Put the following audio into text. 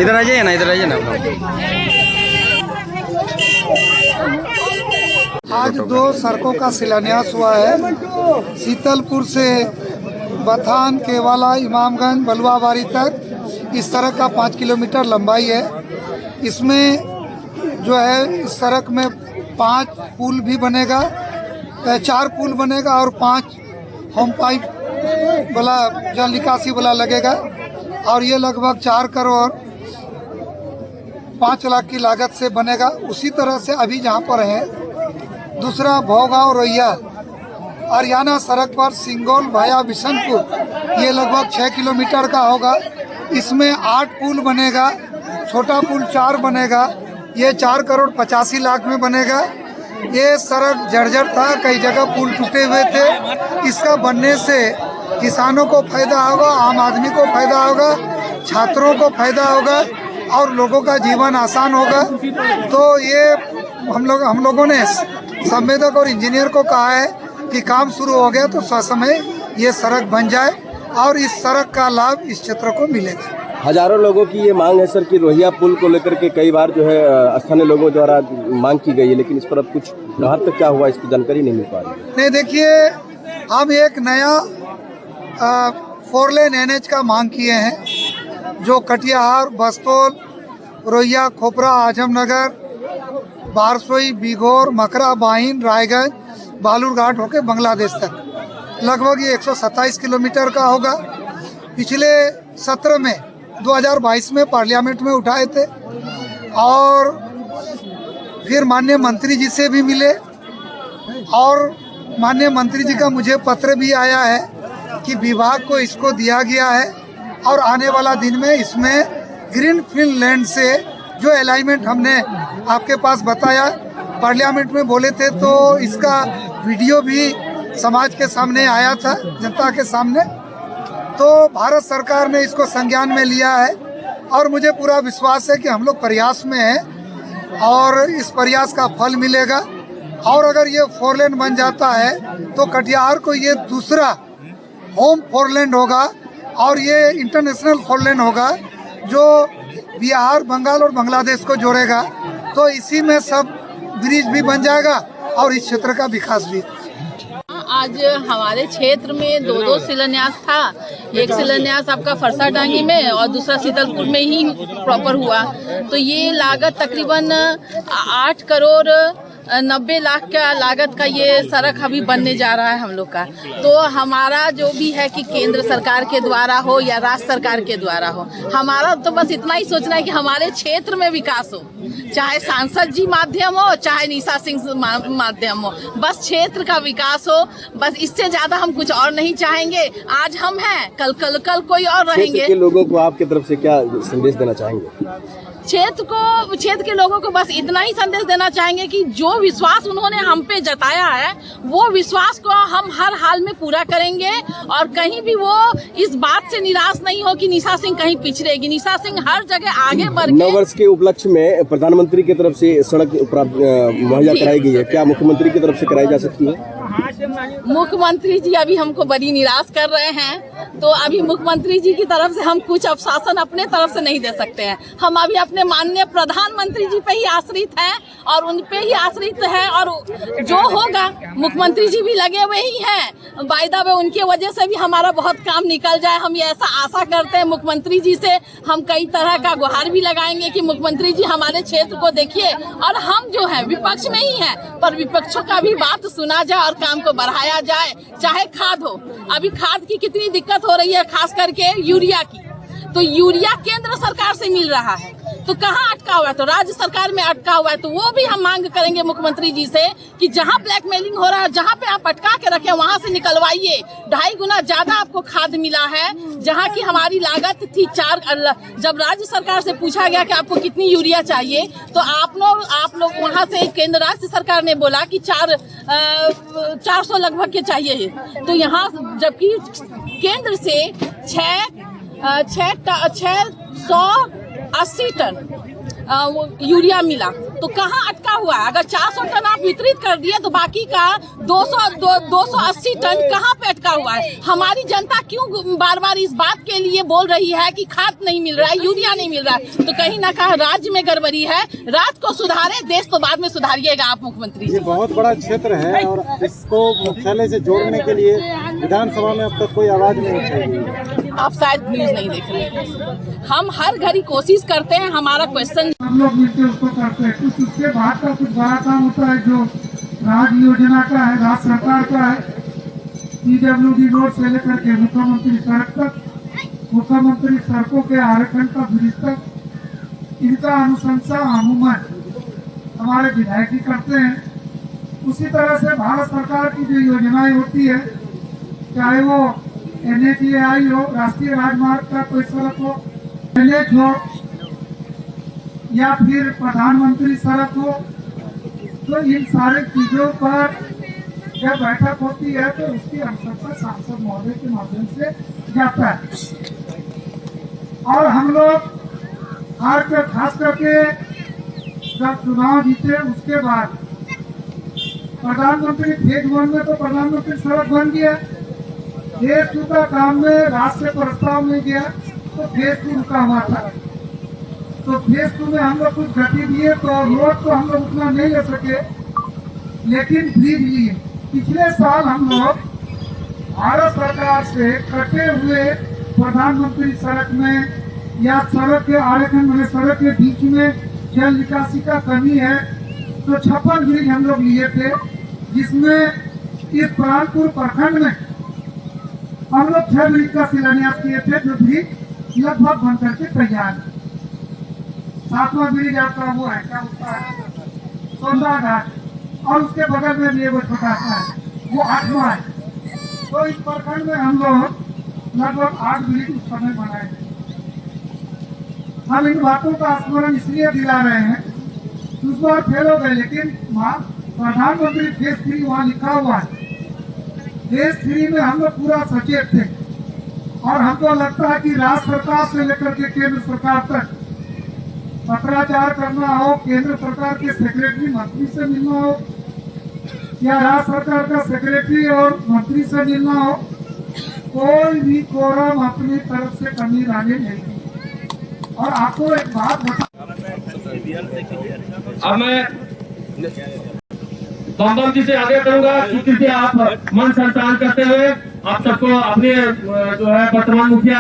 इधर आ जाइए ना, इधर आइए ना। आज 2 सड़कों का शिलान्यास हुआ है। शीतलपुर से बथान, केवाला, इमामगंज, बलुआबारी तक इस सड़क का 5 किलोमीटर लंबाई है। इसमें जो है इस सड़क में 5 पुल भी बनेगा, 4 पुल बनेगा और 5 होम पाइप वाला जल निकासी वाला लगेगा और ये लगभग 4 करोड़ 5 लाख की लागत से बनेगा। उसी तरह से अभी जहाँ पर है दूसरा भोगांव रोहिया हरियाणा सड़क पर सिंगोल भाया बिशनपुर, ये लगभग 6 किलोमीटर का होगा। इसमें 8 पुल बनेगा, छोटा पुल 4 बनेगा, ये 4 करोड़ 85 लाख में बनेगा। ये सड़क जर्जर था, कई जगह पुल टूटे हुए थे। इसका बनने से किसानों को फायदा होगा, आम आदमी को फायदा होगा, छात्रों को फायदा होगा और लोगों का जीवन आसान होगा। तो ये हम लोगों ने संवेदक और इंजीनियर को कहा है कि काम शुरू हो गया तो ससमय ये सड़क बन जाए और इस सड़क का लाभ इस क्षेत्र को मिलेगा। हजारों लोगों की ये मांग है सर कि रोहिया पुल को लेकर के कई बार जो है स्थानीय लोगों द्वारा मांग की गई है, लेकिन इस पर अब कुछ राहत तक क्या हुआ इसकी जानकारी नहीं मिल पा रही। नहीं, देखिए हम एक नया 4 लेन NH का मांग किए हैं जो कटिहार, बस्तौल, रोहिया, खोपरा, आजमनगर, बारसोई, बीघोर, मकरा, बाहिन, रायगंज, बालूरघाट होकर बांग्लादेश तक लगभग ये 127 किलोमीटर का होगा। पिछले सत्र में 2022 में पार्लियामेंट में उठाए थे और फिर माननीय मंत्री जी से भी मिले और माननीय मंत्री जी का मुझे पत्र भी आया है कि विभाग को इसको दिया गया है और आने वाला दिन में इसमें ग्रीन फील्ड लैंड से जो अलाइनमेंट हमने आपके पास बताया पार्लियामेंट में बोले थे, तो इसका वीडियो भी समाज के सामने आया था, जनता के सामने। तो भारत सरकार ने इसको संज्ञान में लिया है और मुझे पूरा विश्वास है कि हम लोग प्रयास में हैं और इस प्रयास का फल मिलेगा। और अगर ये 4 लेन बन जाता है तो कटिहार को ये दूसरा होम 4 लेन होगा और ये इंटरनेशनल 4 लेन होगा जो बिहार, बंगाल और बांग्लादेश को जोड़ेगा। तो इसी में सब ब्रिज भी बन जाएगा और इस क्षेत्र का विकास भी। आज हमारे क्षेत्र में 2 शिलान्यास था। एक शिलान्यास आपका फरसाडांगी में और दूसरा शीतलपुर में ही प्रॉपर हुआ। तो ये लागत तकरीबन 8 करोड़ 90 लाख का लागत का ये सड़क अभी बनने जा रहा है हम लोग का। तो हमारा जो भी है कि केंद्र सरकार के द्वारा हो या राज्य सरकार के द्वारा हो, हमारा तो बस इतना ही सोचना है कि हमारे क्षेत्र में विकास हो, चाहे सांसद जी माध्यम हो, चाहे निशा सिंह माध्यम हो, बस क्षेत्र का विकास हो। बस इससे ज्यादा हम कुछ और नहीं चाहेंगे। आज हम हैं, कल कोई और रहेंगे। क्षेत्र के लोगों को आपकी तरफ से क्या संदेश देना चाहेंगे? क्षेत्र के लोगों को बस इतना ही संदेश देना चाहेंगे कि जो विश्वास उन्होंने हम पे जताया है वो विश्वास को हम हर हाल में पूरा करेंगे और कहीं भी वो इस बात से निराश नहीं हो कि निशा सिंह कहीं पिछड़ेगी। निशा सिंह हर जगह आगे बढ़ के। 9 वर्ष के उपलक्ष्य में प्रधानमंत्री की तरफ से सड़क मुहैया कराई गई है, क्या मुख्यमंत्री की तरफ से कराई जा सकती है? मुख्यमंत्री जी अभी हमको बड़ी निराश कर रहे हैं, तो अभी मुख्यमंत्री जी की तरफ से हम कुछ आश्वासन अपने तरफ से नहीं दे सकते हैं। हम अभी अपने माननीय प्रधानमंत्री जी पे ही आश्रित हैं और उन पे ही आश्रित है और जो होगा मुख्यमंत्री जी भी लगे हुए ही हैं। बाय द वे उनके वजह से भी हमारा बहुत काम निकल जाए, हम ये ऐसा आशा करते हैं। मुख्यमंत्री जी से हम कई तरह का गुहार भी लगाएंगे कि मुख्यमंत्री जी हमारे क्षेत्र को देखिए और हम जो है विपक्ष में ही है पर विपक्षों का भी बात सुना जाए और काम को बढ़ाया जाए। चाहे खाद हो, अभी खाद की कितनी दिक्कत हो रही है, खास करके यूरिया की। तो यूरिया केंद्र सरकार से मिल रहा है तो कहाँ अटका हुआ है, तो राज्य सरकार में अटका हुआ है। तो वो भी हम मांग करेंगे मुख्यमंत्री जी से कि जहाँ ब्लैकमेलिंग हो रहा है, जहाँ पे आप अटका के रखे वहाँ से निकलवाइए। 2.5 गुना ज्यादा आपको खाद मिला है, जहाँ की हमारी लागत थी 4। जब राज्य सरकार से पूछा गया कि आपको कितनी यूरिया चाहिए तो आप लोग वहाँ से केंद्र राज्य सरकार ने बोला कि 400 लगभग के चाहिए। तो यहाँ जबकि केंद्र से 680 टन वो यूरिया मिला, तो कहाँ अटका हुआ है? अगर 400 टन आप वितरित कर दिए तो बाकी का 280 टन कहाँ पे अटका हुआ है? हमारी जनता क्यों बार बार इस बात के लिए बोल रही है कि खाद नहीं मिल रहा है, यूरिया नहीं मिल रहा है? तो कहीं ना कहीं राज्य में गड़बड़ी है। राज्य को सुधारे, देश तो बाद में सुधारिएगा आप मुख्यमंत्री जी। ये बहुत बड़ा क्षेत्र है और इसको मुख्यालय से जोड़ने के लिए विधानसभा में अब तक कोई आवाज नहीं उठाई। आप शायद न्यूज नहीं देख रहे। हम हर घड़ी कोशिश करते हैं, हमारा क्वेश्चन हम लोग मिलकर उसको करते हैं। कुछ उसके बाद का कुछ बड़ा काम होता है जो राज्य योजना का है, राज्य सरकार का है। PWD रोड से लेकर के मुख्यमंत्री सड़क तक, मुख्यमंत्री सड़कों के आरेखन का ब्रिज तक, इनका अनुशंसा अमूमन हमारे विधायक ही करते हैं। उसी तरह से भारत सरकार की जो योजनाएं होती है, चाहे वो NHAI हो, राष्ट्रीय राजमार्ग का कोई सड़क हो, NH हो या फिर प्रधानमंत्री सड़क हो, तो इन सारी चीजों पर जब बैठक होती है तो उसकी अनुशंसा सांसद महोदय के माध्यम से जाता है। और हम लोग खास करके जब चुनाव जीते उसके बाद प्रधानमंत्री फेज 1 में तो प्रधानमंत्री सड़क बन गया, फेज 2 का काम में राज्य से प्रस्ताव में गया तो फेज 2 रुका हुआ था। तो फेज 2 में हम लोग कुछ गति दिए तो रोड तो हम लोग उतना नहीं ले सके, लेकिन ब्रिज लिए। पिछले साल हम लोग भारत सरकार से कटे हुए प्रधानमंत्री सड़क में या सड़क के आरेखन में, सड़क के बीच में जल निकासी का कमी है, तो 56 ब्रिज हम लोग लिए थे, जिसमें इस प्राणपुर प्रखंड में हम लोग 6 ब्रिज का शिलान्यास किए थे, जो ब्रिज लगभग बन करके तैयार है। 7वां ब्रिज आपका वो है, क्या होता है, सोंदा घाट, और उसके बगल में भी वो छोटा सा है, वो 8वां है। तो इस प्रखंड में हम लोग लगभग 8 ब्रिज उस समय बनाए थे। हम इन बातों का स्मरण इसलिए दिला रहे हैं, उस बार फेल हो गए, लेकिन वहाँ प्रधानमंत्री फेज 3 वहाँ लिखा हुआ है। फेज 3 में हम लोग पूरा सचेत थे और हमको लगता है कि राज्य सरकार से लेकर के केंद्र सरकार तक पत्राचार करना हो, केंद्र सरकार के सेक्रेटरी मंत्री से मिलना हो या राज्य सरकार का सेक्रेटरी और मंत्री से मिलना हो, कोई भी कोरम अपनी तरफ से कमी लाने नहीं दी। और आपको एक बात बता, अब मैं बम जी से आगे करूंगा कि कृपया आप मन संचालन करते हुए आप सबको अपने जो है वर्तमान मुखिया